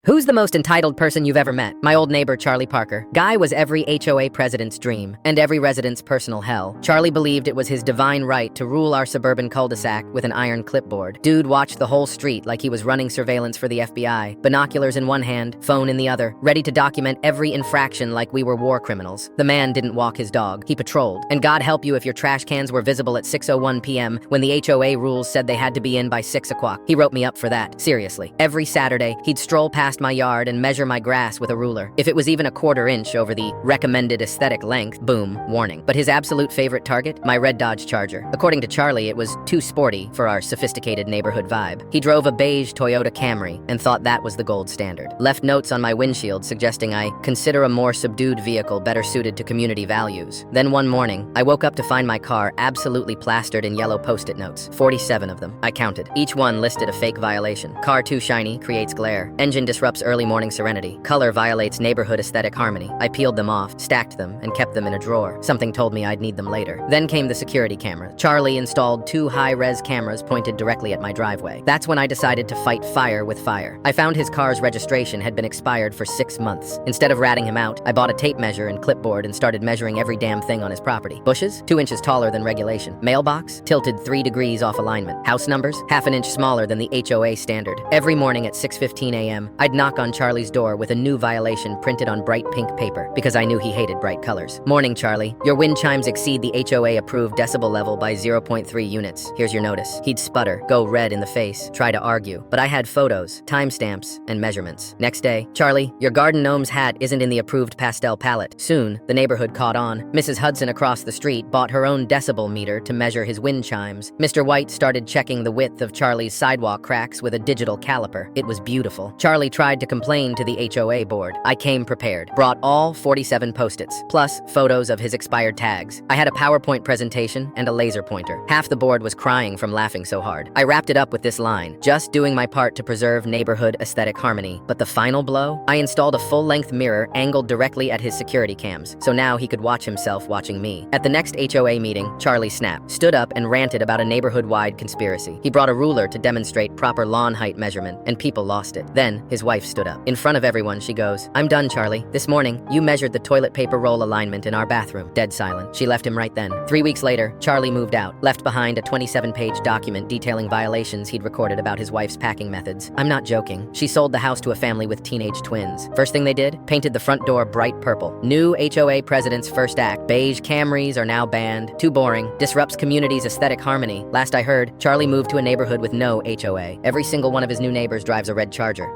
Who's the most entitled person you've ever met? My old neighbor, Charlie Parker. Guy was every HOA president's dream, and every resident's personal hell. Charlie believed it was his divine right to rule our suburban cul-de-sac with an iron clipboard. Dude watched the whole street like he was running surveillance for the FBI, binoculars in one hand, phone in the other, ready to document every infraction like we were war criminals. The man didn't walk his dog, he patrolled. And God help you if your trash cans were visible at 6:01 p.m. when the HOA rules said they had to be in by 6 o'clock. He wrote me up for that, seriously. Every Saturday, he'd stroll past my yard and measure my grass with a ruler. If it was even a quarter inch over the recommended aesthetic length, boom, warning. But his absolute favorite target? My red Dodge Charger. According to Charlie, it was too sporty for our sophisticated neighborhood vibe. He drove a beige Toyota Camry and thought that was the gold standard. Left notes on my windshield suggesting I consider a more subdued vehicle better suited to community values. Then one morning, I woke up to find my car absolutely plastered in yellow post-it notes. 47 of them. I counted. Each one listed a fake violation. Car too shiny, creates glare. Engine disrupts early morning serenity. Color violates neighborhood aesthetic harmony. I peeled them off, stacked them, and kept them in a drawer. Something told me I'd need them later. Then came the security camera. Charlie installed 2 high-res cameras pointed directly at my driveway. That's when I decided to fight fire with fire. I found his car's registration had been expired for 6 months. Instead of ratting him out, I bought a tape measure and clipboard and started measuring every damn thing on his property. Bushes? 2 inches taller than regulation. Mailbox? Tilted 3 degrees off alignment. House numbers? Half an inch smaller than the HOA standard. Every morning at 6:15 a.m., I'd knock on Charlie's door with a new violation printed on bright pink paper because I knew he hated bright colors. Morning, Charlie. Your wind chimes exceed the HOA-approved decibel level by 0.3 units. Here's your notice. He'd sputter, go red in the face, try to argue. But I had photos, timestamps, and measurements. Next day, Charlie, your garden gnome's hat isn't in the approved pastel palette. Soon, the neighborhood caught on. Mrs. Hudson across the street bought her own decibel meter to measure his wind chimes. Mr. White started checking the width of Charlie's sidewalk cracks with a digital caliper. It was beautiful. Charlie tried to complain to the HOA board. I came prepared, brought all 47 post-its, plus photos of his expired tags. I had a PowerPoint presentation and a laser pointer. Half the board was crying from laughing so hard. I wrapped it up with this line, just doing my part to preserve neighborhood aesthetic harmony. But the final blow? I installed a full-length mirror angled directly at his security cams, so now he could watch himself watching me. At the next HOA meeting, Charlie snapped, stood up and ranted about a neighborhood-wide conspiracy. He brought a ruler to demonstrate proper lawn height measurement, and people lost it. Then, his wife stood up. In front of everyone, she goes, "I'm done, Charlie. This morning, you measured the toilet paper roll alignment in our bathroom." Dead silent. She left him right then. 3 weeks later, Charlie moved out, left behind a 27-page document detailing violations he'd recorded about his wife's packing methods. I'm not joking. She sold the house to a family with teenage twins. First thing they did? Painted the front door bright purple. New HOA president's first act. Beige Camrys are now banned. Too boring. Disrupts community's aesthetic harmony. Last I heard, Charlie moved to a neighborhood with no HOA. Every single one of his new neighbors drives a red Charger.